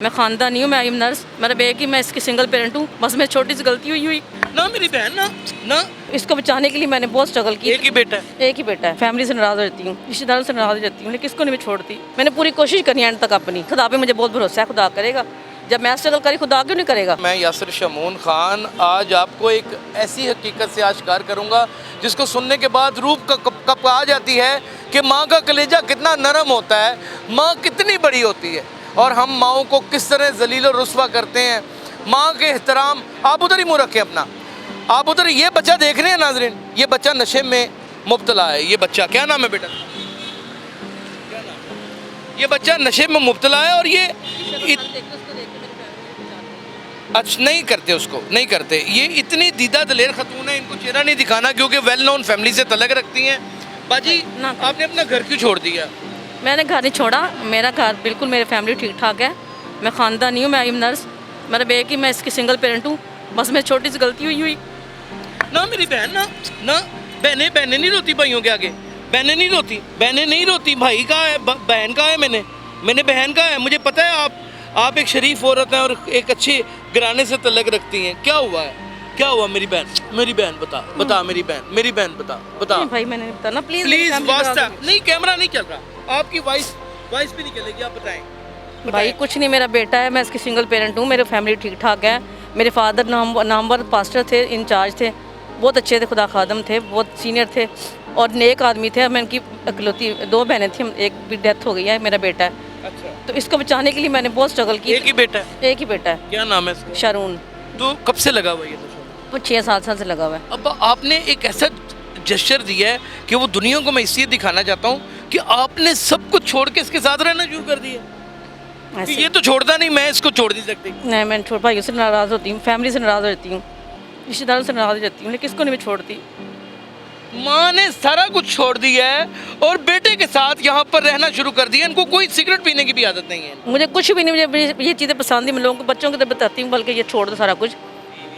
मैं खानदानी हूँ, मैं आई एम नर्स। मेरा बेटे की मैं इसकी सिंगल पेरेंट हूँ। बस मैं छोटी सी गलती हुई ना मेरी बहन ना ना इसको बचाने के लिए मैंने बहुत स्ट्रगल की। एक ही बेटा है। एक ही बेटा है। फैमिली से नाराज रहती हूँ, रिश्तेदारों से नाराज रहती हूँ, लेकिन किसको नहीं मैं छोड़ती। मैंने पूरी कोशिश करी एंड तक अपनी। खुदा पे मुझे बहुत भरोसा है, खुदा करेगा। जब मैं स्ट्रगल करी, खुदा क्यों नहीं करेगा। मैं यासिर शमून खान आज आपको एक ऐसी हकीकत से आश्कार करूंगा जिसको सुनने के बाद रूह कब आ जाती है कि माँ का कलेजा कितना नरम होता है, माँ कितनी बड़ी होती है और हम माँओं को किस तरह जलील और रुस्वा करते हैं। माँ के एहतराम, आप उधर ही मुँह रखें अपना, आप उधर। ये बच्चा देख रहे हैं नाजरीन, ये बच्चा नशे में मुब्तला है। ये बच्चा, क्या नाम है बेटा? क्या नाम है? ये बच्चा नशे में मुब्तला है और ये अच्छा नहीं करते, उसको नहीं करते। ये इतनी दीदा दलेर खतून है, इनको चेहरा नहीं दिखाना क्योंकि वेल नोन फैमिली से तलक रखती हैं। बाजी आपने अपना घर क्यों छोड़ दिया? मैंने घर नहीं छोड़ा, मेरा घर बिल्कुल, मेरी फैमिली ठीक ठाक है। मैं खानदानी हूँ, मैं आई एम नर्स। मेरा बेटे की मैं इसकी सिंगल पेरेंट हूँ। बस मैं छोटी सी गलती हुई ना मेरी बहन ना ना बहनें नहीं रोती भाइयों के आगे। बहनें नहीं रोती। भाई का है, बहन का है। मैंने बहन का है। मुझे पता है आप एक शरीफ औरत हैं और एक अच्छे घराने से तल्लक रखती हैं। क्या हुआ है? क्या हुआ मेरी बहन बता मेरी बहन बता भाई। मैंने नहीं बताना, प्लीज वास्ता नहीं, कैमरा नहीं चल रहा, आपकी वॉइस भी निकलेगी, आप बताएं। भाई कुछ नहीं, मेरा बेटा है, मैं इसकी सिंगल पेरेंट हूँ। मेरी फैमिली ठीक ठाक है। मेरे फादर नामवर पास्टर थे, इंचार्ज थे, बहुत अच्छे थे, खुदा खादम थे, बहुत सीनियर थे और नेक आदमी थे। मैं इनकी इकलौती 2 बहनें थी, एक भी डेथ हो गई है, मेरा बेटा है। अच्छा। तो इसको बचाने के लिए मैंने बहुत स्ट्रगल की। एक ही बेटा है? एक ही बेटा है। क्या नाम है इसका? शारून। तो कब से लगा हुआ ये नशा? वो 6-7 साल से लगा हुआ है। अब आपने एक ऐसा जेस्चर दिया है कि वो दुनिया को मैं इसलिए दिखाना चाहता हूँ कि आपने सब कुछ छोड़ के इसके साथ रहना शुरू कर दिया। कि ये तो छोड़ता नहीं, मैं इसको छोड़ नहीं सकती। नहीं, मैं छोड़, भाइयों से नाराज़ होती हूँ, फैमिली से नाराज़ रहती हूँ, रिश्तेदारों से नाराज़ रहती हूँ, लेकिन किसको नहीं मैं छोड़ती। माँ ने सारा कुछ छोड़ दिया है और बेटे के साथ यहाँ पर रहना शुरू कर दिया। इनको कोई सिगरेट पीने की भी आदत नहीं है। मुझे कुछ भी नहीं, मुझे ये चीज़ें पसंद ही, मैं लोगों को, बच्चों को तो बताती हूँ बल्कि ये छोड़ दो सारा कुछ,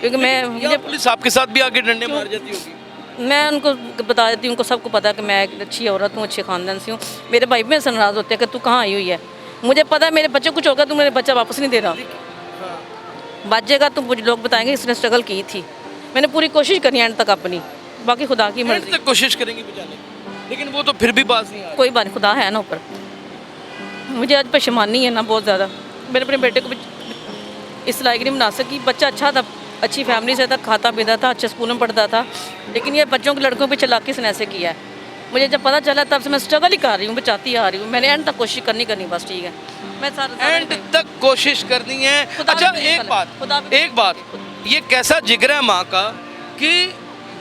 क्योंकि मुझे पुलिस आपके साथ भी आके डंडे मार जाती होगी। मैं उनको बता देती हूँ, उनको सबको पता है कि मैं एक अच्छी औरत हूँ, अच्छे ख़ानदान से हूँ। मेरे भाई मेरे से नाराज़ होते हैं कि तू कहाँ आई हुई है। मुझे पता है मेरे बच्चे कुछ होगा, तू मेरे बच्चा वापस नहीं दे रहा, बचेगा तो मुझे लोग बताएंगे इसने स्ट्रगल की थी। मैंने पूरी कोशिश करी एंड तक अपनी, बाकी खुदा की मर्जी। कोशिश करेंगे बचाने की, लेकिन वो तो फिर भी पास नहीं आ रहा। कोई बात नहीं, खुदा है ना ऊपर। मुझे आज परेशानी है ना बहुत ज़्यादा। मैंने अपने बेटे को भी इस लायक नहीं बना सकी। बच्चा अच्छा था, अच्छी फैमिली से था, खाता पीता था, अच्छे स्कूल में पढ़ता था, लेकिन ये बच्चों के लड़कों पे चालाकी से ऐसे किया है। मुझे जब पता चला तब से मैं स्ट्रगल ही कर रही हूँ, बचाती आ रही हूँ। मैंने एंड तक कोशिश करनी बस, ठीक है। मैं एंड तक कोशिश करनी है। अच्छा एक बात, ये कैसा जिगर है माँ का कि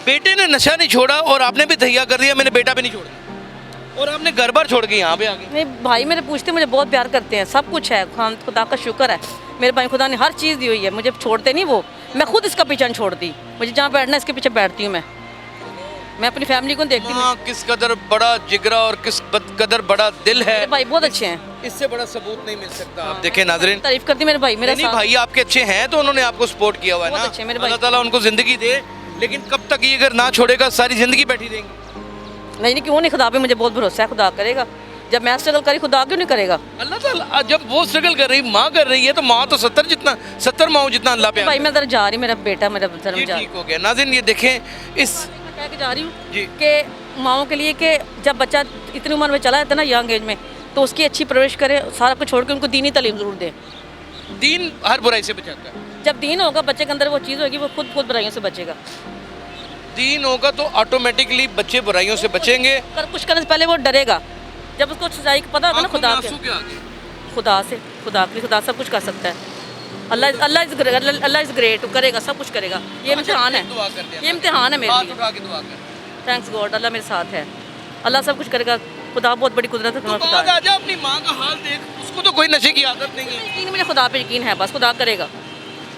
बेटे ने नशा नहीं छोड़ा और आपने भी तैयार कर दिया, मैंने बेटा भी नहीं छोड़ा, और आपने घर बार छोड़ के यहाँ पे आ गए। नहीं भाई, मेरे पूछते मुझे बहुत प्यार करते हैं, सब कुछ है, खुदा का शुक्र है। मेरे भाई खुदा ने हर चीज़ दी हुई है, मुझे छोड़ते नहीं वो। मैं खुद इसका पीछा नहीं छोड़ती, मुझे जहाँ बैठना इसके पीछे बैठती हूँ। मैं अपनी फैमिली को देखती हूँ। किस कदर बड़ा जिगरा और किस कदर बड़ा दिल है। मेरे भाई बहुत अच्छे हैं, इससे बड़ा सबूत नहीं मिल सकता। आप देखें नाज़रीन, तारीफ करती मेरे भाई। मेरे भाई आपके अच्छे हैं तो उन्होंने आपको सपोर्ट किया हुआ है ना। अच्छे मेरे भाई, अल्लाह ताला उनको जिंदगी दे, लेकिन कब तक ये अगर ना छोड़ेगा सारी जिंदगी बैठी रहेंगी। नहीं, क्यों नहीं, खुदा पे मुझे बहुत भरोसा है, खुदा करेगा। जब मैं स्ट्रगल करी, खुदा क्यों नहीं करेगा। अल्लाह ताला जब वो स्ट्रगल कर रही, माँ कर रही है, तो माँ तो 70 माँ जितना अल्लाह पे। भाई मैं इधर जा रही, मेरा बेटा मेरा धर्म जा ठीक हो गया। नाज़रीन ये देखें, इस कह के जा रही हूँ कि माओं के लिए कि जब बच्चा इतनी उम्र में चला जाता है ना, यंग एज में, तो उसकी अच्छी परवरिश करे, सारा कुछ छोड़ के उनको दीनी तालीम जरूर दे। दीन हर बुराई से बचाता है। जब दीन होगा बच्चे के अंदर, वो चीज़ होगी, वो खुद बुराइयों से बचेगा। दीन होगा तो ऑटोमेटिकली बच्चे बुराइयों से बचेंगे। कुछ करने से पहले वो डरेगा, जब उसको सच्चाई पता होगा ना खुदा से, खुदा सब कुछ कर सकता है। अल्लाह इज़ ग्रेट, करेगा, सब कुछ करेगा। ये इम्तिहान है, ये इम्तिहान है मेरे लिए। थैंक्स गॉड, अल्लाह मेरे साथ है, अल्लाह सब कुछ करेगा। खुदा बहुत बड़ी कुदरत है। आजा अपनी माँ का हाल देख, उसको तो कोई नशे की आदत नहीं है। यकीन, मुझे खुदा पे यकीन है, बस खुदा करेगा,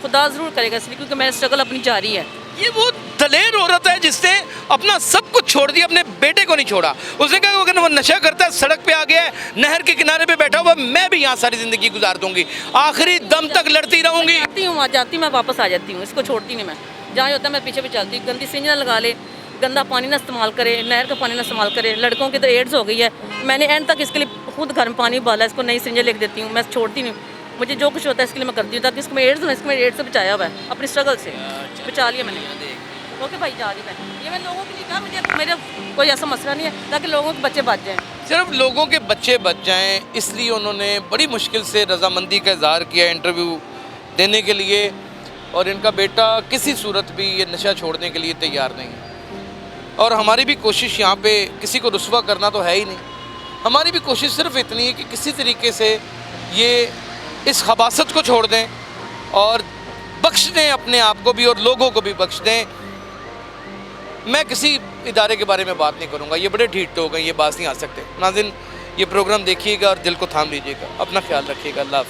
खुदा ज़रूर करेगा, इसलिए क्योंकि मेरी स्ट्रगल अपनी जारी है। ये वो दलेर औरत है जिसने अपना सब कुछ छोड़ दिया, अपने बेटे को नहीं छोड़ा। उसने कहा अगर वो नशा करता है, सड़क पे आ गया है, नहर के किनारे पे बैठा हुआ, मैं भी यहाँ सारी ज़िंदगी गुजार दूंगी, आखिरी दम तक लड़ती रहूँगी। जाती हूँ, मैं वापस आ जाती हूँ, इसको छोड़ती नहीं मैं। जहाँ होता है मैं पीछे भी चलती हूँ। गंदी सिंजरा लगा ले, गंदा पानी ना इस्तेमाल करे, नहर का पानी ना इस्तेमाल करे। लड़कों की तो एड्स हो गई है, मैंने एंड तक इसके लिए खुद घर में पानी उबाला, इसको नई सिंजर लिख देती हूँ, मैं छोड़ती नहीं। मुझे जो कुछ होता है इसके लिए मैं करती हूँ, ताकि इसको मैं एड्स ना, इसको मैं एड्स से बचाया हुआ है अपनी स्ट्रगल से, बचा लिया मैंने। ओके भाई, जा रही मैं, ये मैं लोगों के लिए कहा, मुझे मेरा कोई ऐसा मसला नहीं है, ताकि लोगों के बच्चे बच जाएँ। सिर्फ लोगों के बच्चे बच जाएं, इसलिए उन्होंने बड़ी मुश्किल से रजामंदी का इजहार किया इंटरव्यू देने के लिए, और इनका बेटा किसी सूरत भी ये नशा छोड़ने के लिए तैयार नहीं है। और हमारी भी कोशिश यहाँ पे किसी को रुस्वा करना तो है ही नहीं, हमारी भी कोशिश सिर्फ इतनी है कि किसी तरीके से ये इस खबासत को छोड़ दें और बख्श दें अपने आप को भी और लोगों को भी बख्श दें। मैं किसी इदारे के बारे में बात नहीं करूँगा, ये बड़े ढीठ लोग हैं, ये बात नहीं आ सकते। नाज़रीन, ये प्रोग्राम देखिएगा और दिल को थाम लीजिएगा। अपना ख्याल रखिएगा। अल्लाह हाफ़िज़।